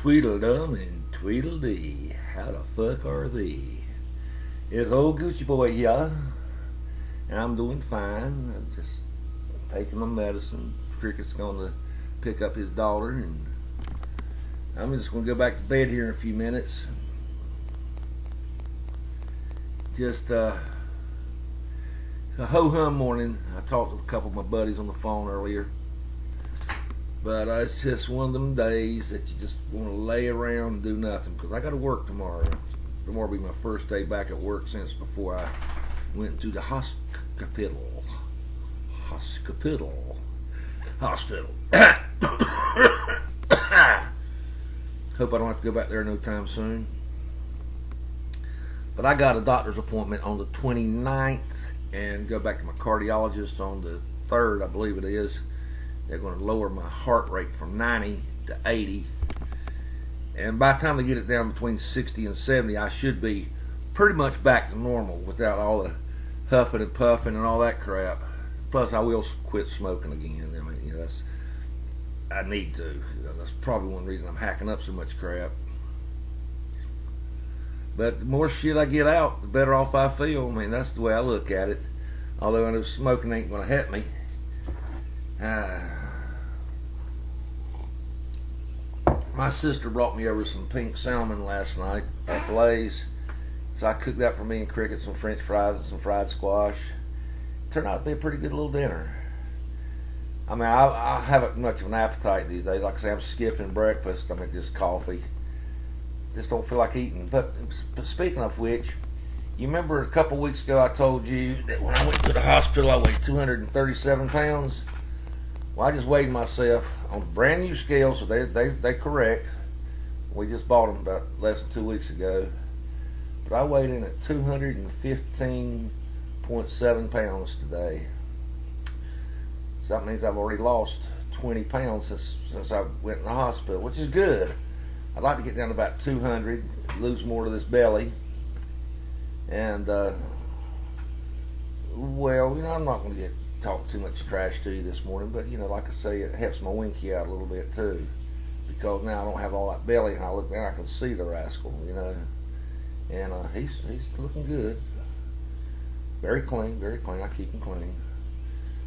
Tweedledum and Tweedledee, how the fuck are thee? It's old Gucci boy here, and I'm doing fine. I'm just taking my medicine. Cricket's gonna pick up his daughter, and I'm just gonna go back to bed here in a few minutes. Just a ho-hum morning. I talked to a couple of my buddies on the phone earlier. But it's just one of them days that you just want to lay around and do nothing, because I got to work tomorrow. Tomorrow will be my first day back at work since before I went to the hospital. Hospital. Hope I don't have to go back there no time soon. But I got a doctor's appointment on the 29th and go back to my cardiologist on the 3rd, I believe it is. They're going to lower my heart rate from 90 to 80. And by the time they get it down between 60 and 70, I should be pretty much back to normal without all the huffing and puffing and all that crap. Plus, I will quit smoking again. I mean, I need to. That's probably one reason I'm hacking up so much crap. But the more shit I get out, the better off I feel. I mean, that's the way I look at it. Although I know smoking ain't going to help me. My sister brought me over some pink salmon last night, fillets. So I cooked that for me and Cricket, some French fries and some fried squash. Turned out to be a pretty good little dinner. I mean, I haven't much of an appetite these days. Like I say, I'm skipping breakfast. I mean, just coffee. Just don't feel like eating. But speaking of which, you remember a couple weeks ago I told you that when I went to the hospital I weighed 237 pounds? Well, I just weighed myself on a brand new scale, so they correct. We just bought them about less than 2 weeks ago. But I weighed in at 215.7 pounds today. So that means I've already lost 20 pounds since I went in the hospital, which is good. I'd like to get down to about 200, lose more of this belly. And, well, I'm not going to talk too much trash to you this morning, but like I say, it helps my winky out a little bit too, because now I don't have all that belly, and I look down, I can see the rascal, and he's looking good, very clean. I keep him clean.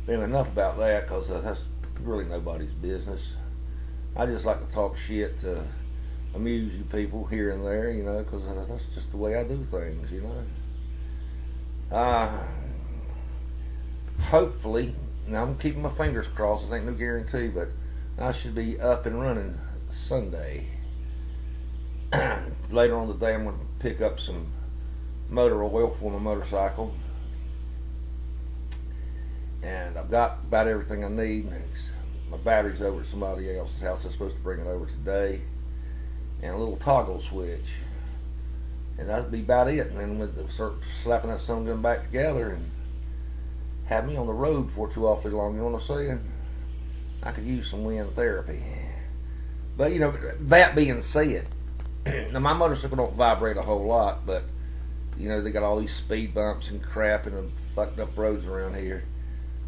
But enough about that, because that's really nobody's business. I just like to talk shit to amuse you people here and there, because that's just the way I do things, Hopefully, now I'm keeping my fingers crossed, this ain't no guarantee, but I should be up and running Sunday. Later on today, I'm going to pick up some motor oil for my motorcycle. And I've got about everything I need. My battery's over at somebody else's house. I'm supposed to bring it over today. And a little toggle switch. And that'd be about it. And then we'd start slapping that sun gun back together and have me on the road for too awfully long. You know what I'm saying? I could use some wind therapy. But that being said, now my motorcycle don't vibrate a whole lot, but they got all these speed bumps and crap and fucked up roads around here.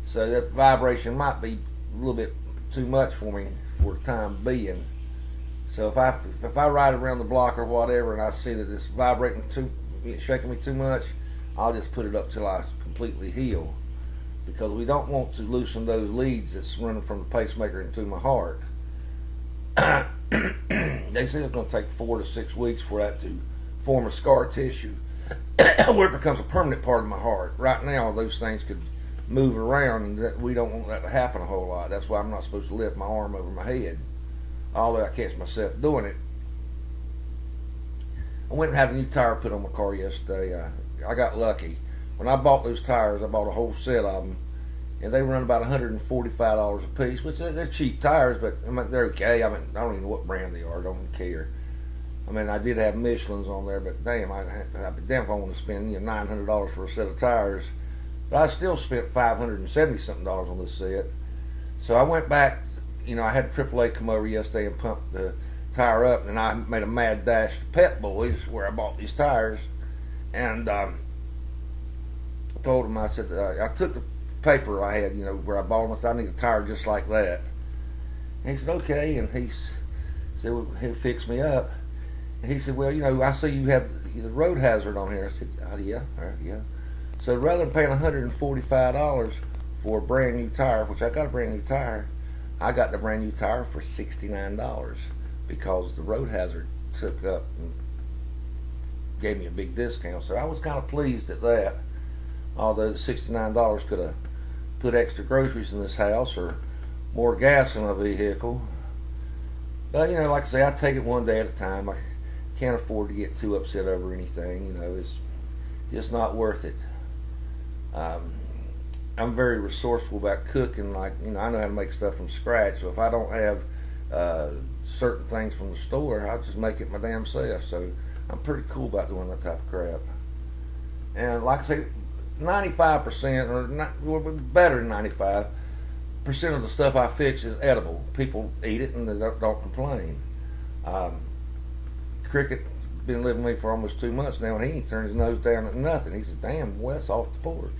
So that vibration might be a little bit too much for me for the time being. So if I ride around the block or whatever and I see that it's vibrating shaking me too much, I'll just put it up till I completely heal. Because we don't want to loosen those leads that's running from the pacemaker into my heart. They say it's going to take 4 to 6 weeks for that to form a scar tissue where it becomes a permanent part of my heart. Right now, those things could move around, and we don't want that to happen a whole lot. That's why I'm not supposed to lift my arm over my head, although I catch myself doing it. I went and had a new tire put on my car yesterday. I got lucky. When I bought those tires, I bought a whole set of them, and they run about $145 a piece, which they're cheap tires, but they're okay. I don't even know what brand they are. I don't even care. I did have Michelin's on there, but damn, I'd be damn if I want to spend $900 for a set of tires. But I still spent $570 something on this set. So I went back. I had AAA come over yesterday and pump the tire up, and I made a mad dash to Pep Boys where I bought these tires, and I told him, I said, I took the paper I had, where I bought them. I said, I need a tire just like that. And he said, okay. And he said he'll fix me up. And he said, well, you know, I see you have the road hazard on here. I said, oh, yeah, yeah. So rather than paying $145 for a brand new tire, which I got a brand new tire, I got the brand new tire for $69 because the road hazard took up and gave me a big discount. So I was kind of pleased at that. Although the $69 could have put extra groceries in this house or more gas in my vehicle. But, you know, like I say, I take it one day at a time. I can't afford to get too upset over anything. You know, it's just not worth it. I'm very resourceful about cooking. Like, you know, I know how to make stuff from scratch. So if I don't have certain things from the store, I'll just make it my damn self. So I'm pretty cool about doing that type of crap. And like I say, 95% or not, better than 95% of the stuff I fix is edible. People eat it and they don't complain. Cricket's been living with me for almost 2 months now, and he ain't turned his nose down at nothing. He said, damn, Wes, off the porch.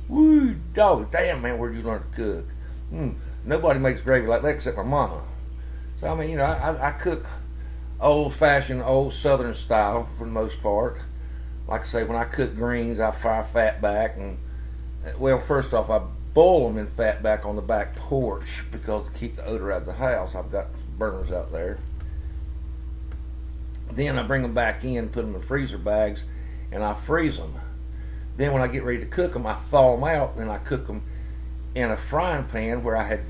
Woo, dog, damn, man, where'd you learn to cook? Nobody makes gravy like that except my mama. So, I mean, you know, I cook old-fashioned, old Southern style for the most part. Like I say, when I cook greens, I fry fat back, and, well, first off, I boil them in fat back on the back porch because to keep the odor out of the house. I've got burners out there. Then I bring them back in, put them in freezer bags, and I freeze them. Then when I get ready to cook them, I thaw them out, and I cook them in a frying pan where I had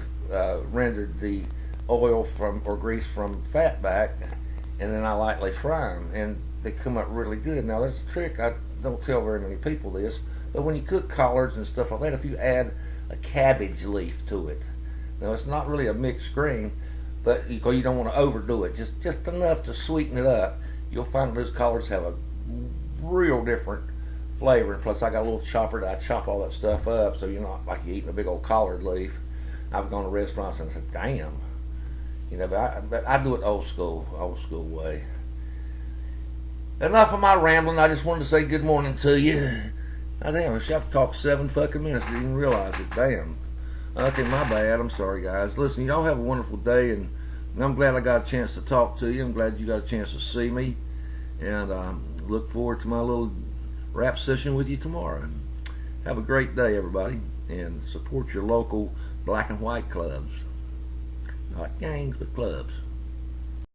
rendered the oil from or grease from fat back, and then I lightly fry them, and they come up really good. Now there's a trick, I don't tell very many people this, but when you cook collards and stuff like that, if you add a cabbage leaf to it, now it's not really a mixed green, but you don't want to overdo it, just enough to sweeten it up, you'll find those collards have a real different flavor. And plus I got a little chopper that I chop all that stuff up, so you're not like you're eating a big old collard leaf. I've gone to restaurants and said, damn, you know, but I do it old school way. Enough of my rambling. I just wanted to say good morning to you. Oh, damn, I've talked 7 fucking minutes. Didn't even realize it. Damn. Okay, my bad. I'm sorry, guys. Listen, y'all have a wonderful day, and I'm glad I got a chance to talk to you. I'm glad you got a chance to see me, and look forward to my little rap session with you tomorrow. Have a great day, everybody, and support your local black and white clubs. Not gangs, but clubs.